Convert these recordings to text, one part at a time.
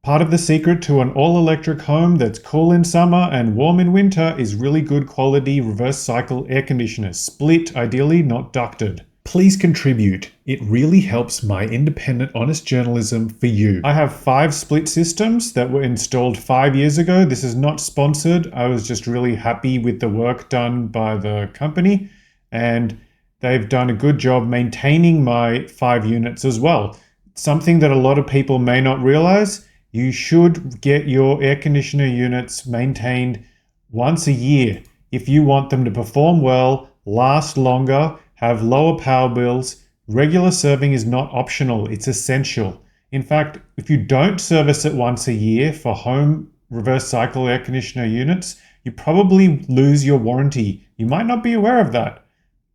Part of the secret to an all-electric home that's cool in summer and warm in winter is really good quality reverse cycle air conditioners, split ideally, not ducted. Please contribute. It really helps my independent, honest journalism for you. I have 5 split systems that were installed 5 years ago. This is not sponsored. I was just really happy with the work done by the company, and they've done a good job maintaining my 5 units as well. Something that a lot of people may not realize, you should get your air conditioner units maintained once a year if you want them to perform well, last longer, have lower power bills. Regular serving is not optional, it's essential. In fact, if you don't service it once a year for home reverse cycle air conditioner units, you probably lose your warranty. You might not be aware of that.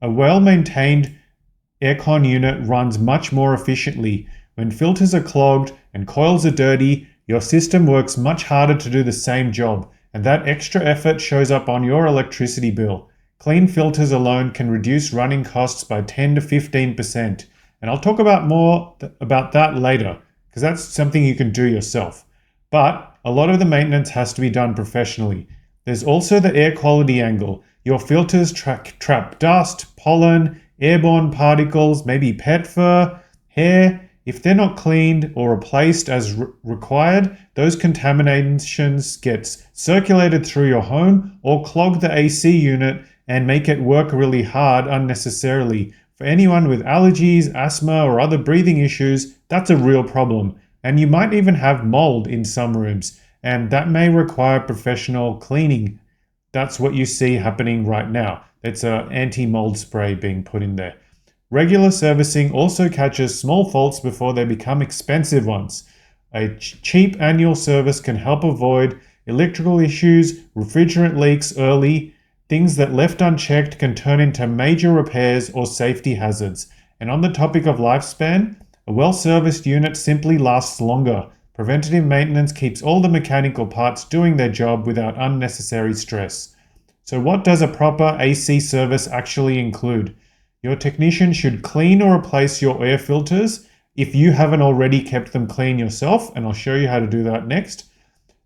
A well-maintained aircon unit runs much more efficiently. When filters are clogged and coils are dirty, your system works much harder to do the same job, and that extra effort shows up on your electricity bill. Clean filters alone can reduce running costs by 10 to 15%. And I'll talk about more about that later, because that's something you can do yourself. But a lot of the maintenance has to be done professionally. There's also the air quality angle. Your filters trap dust, pollen, airborne particles, maybe pet fur, hair. If they're not cleaned or replaced as required, those contaminations get circulated through your home or clog the AC unit and make it work really hard unnecessarily. For anyone with allergies, asthma, or other breathing issues, that's a real problem. And you might even have mold in some rooms, and that may require professional cleaning. That's what you see happening right now. It's an anti-mold spray being put in there. Regular servicing also catches small faults before they become expensive ones. A cheap annual service can help avoid electrical issues, refrigerant leaks early. Things that left unchecked can turn into major repairs or safety hazards. And on the topic of lifespan, a well-serviced unit simply lasts longer. Preventative maintenance keeps all the mechanical parts doing their job without unnecessary stress. So what does a proper AC service actually include? Your technician should clean or replace your air filters if you haven't already kept them clean yourself, and I'll show you how to do that next.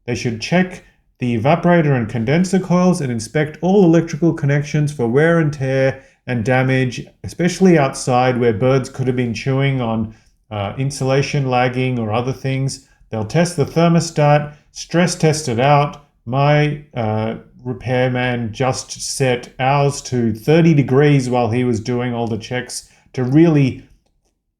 They should check the evaporator and condenser coils and inspect all electrical connections for wear and tear and damage, especially outside where birds could have been chewing on insulation lagging or other things. They'll test the thermostat, stress test it out. My repairman just set ours to 30 degrees while he was doing all the checks to really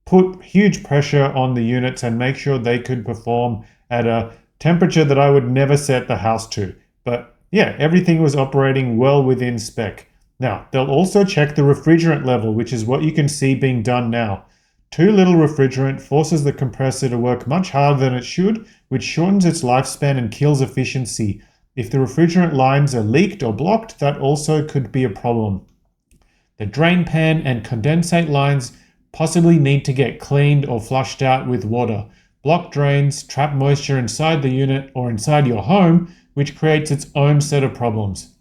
put huge pressure on the units and make sure they could perform at a temperature that I would never set the house to. But yeah, everything was operating well within spec. Now, they'll also check the refrigerant level, which is what you can see being done now. Too little refrigerant forces the compressor to work much harder than it should, which shortens its lifespan and kills efficiency. If the refrigerant lines are leaked or blocked, that also could be a problem. The drain pan and condensate lines possibly need to get cleaned or flushed out with water. Blocked drains trap moisture inside the unit or inside your home, which creates its own set of problems.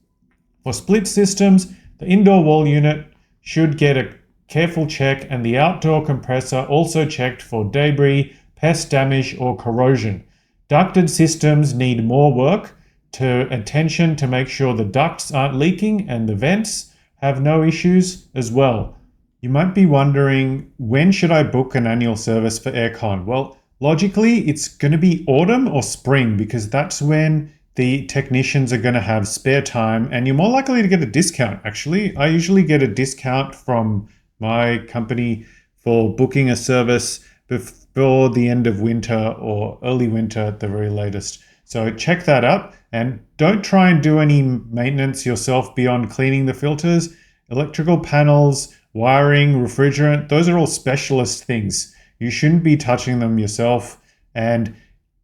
For split systems, the indoor wall unit should get a careful check, and the outdoor compressor also checked for debris, pest damage, or corrosion. Ducted systems need more work to attention to make sure the ducts aren't leaking and the vents have no issues as well. You might be wondering, when should I book an annual service for aircon? Well, logically, it's going to be autumn or spring, because that's when the technicians are going to have spare time and you're more likely to get a discount. Actually, I usually get a discount from my company for booking a service before the end of winter or early winter at the very latest. So check that out, and don't try and do any maintenance yourself beyond cleaning the filters. Electrical panels, wiring, refrigerant, those are all specialist things. You shouldn't be touching them yourself. And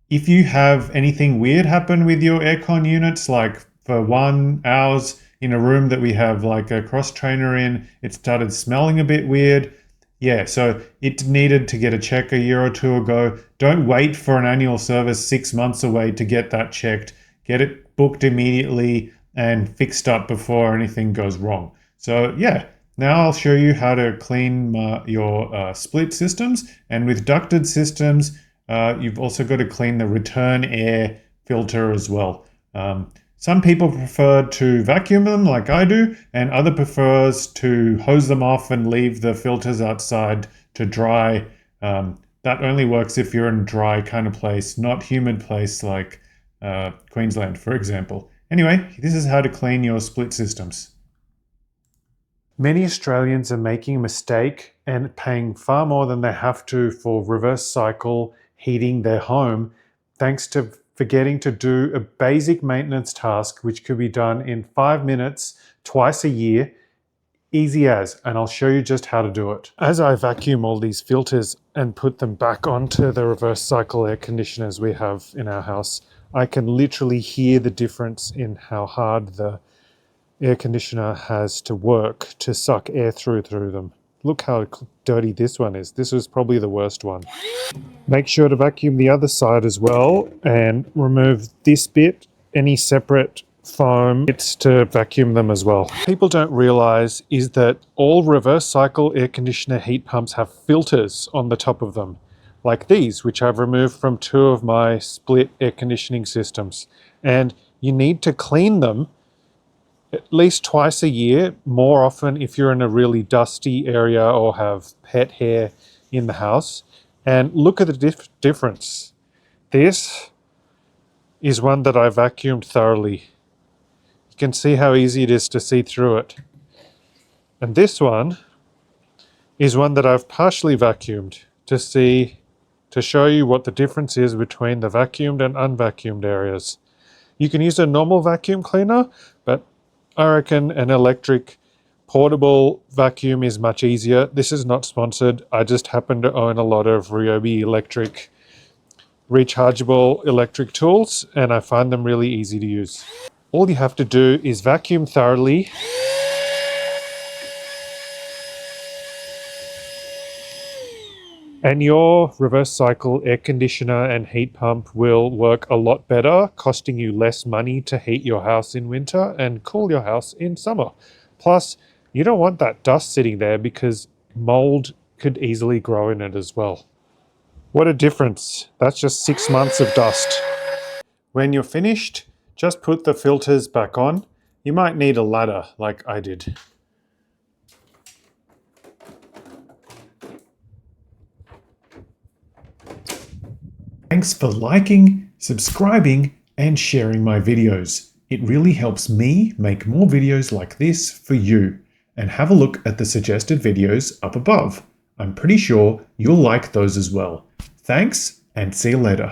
if you have anything weird happen with your aircon units, like for 1 hour in a room that we have like a cross trainer in, it started smelling a bit weird. Yeah, so it needed to get a check a year or two ago. Don't wait for an annual service 6 months away to get that checked. Get it booked immediately and fixed up before anything goes wrong. So yeah, now I'll show you how to clean your split systems. And with ducted systems, you've also got to clean the return air filter as well. Some people prefer to vacuum them like I do, and other prefers to hose them off and leave the filters outside to dry. That only works if you're in a dry kind of place, not humid place like Queensland, for example. Anyway, this is how to clean your split systems. Many Australians are making a mistake and paying far more than they have to for reverse cycle heating their home, thanks to forgetting to do a basic maintenance task which could be done in 5 minutes twice a year. Easy as, and I'll show you just how to do it. As I vacuum all these filters and put them back onto the reverse cycle air conditioners we have in our house, I can literally hear the difference in how hard the air conditioner has to work to suck air through them. Look how dirty this one is. This was probably the worst one. Make sure to vacuum the other side as well and remove this bit, any separate foam bits to vacuum them as well. People don't realize is that all reverse cycle air conditioner heat pumps have filters on the top of them, like these, which I've removed from 2 of my split air conditioning systems. And you need to clean them at least twice a year, more often if you're in a really dusty area or have pet hair in the house. And look at the difference. This is one that I vacuumed thoroughly. You can see how easy it is to see through it. And this one is one that I've partially vacuumed to show you what the difference is between the vacuumed and unvacuumed areas. You can use a normal vacuum cleaner, but I reckon an electric portable vacuum is much easier. This is not sponsored. I just happen to own a lot of Ryobi electric rechargeable electric tools, and I find them really easy to use. All you have to do is vacuum thoroughly and your reverse cycle air conditioner and heat pump will work a lot better, costing you less money to heat your house in winter and cool your house in summer. Plus, you don't want that dust sitting there because mold could easily grow in it as well. What a difference. That's just 6 months of dust. When you're finished, just put the filters back on. You might need a ladder like I did. Thanks for liking, subscribing, and sharing my videos. It really helps me make more videos like this for you. And have a look at the suggested videos up above. I'm pretty sure you'll like those as well. Thanks, and see you later.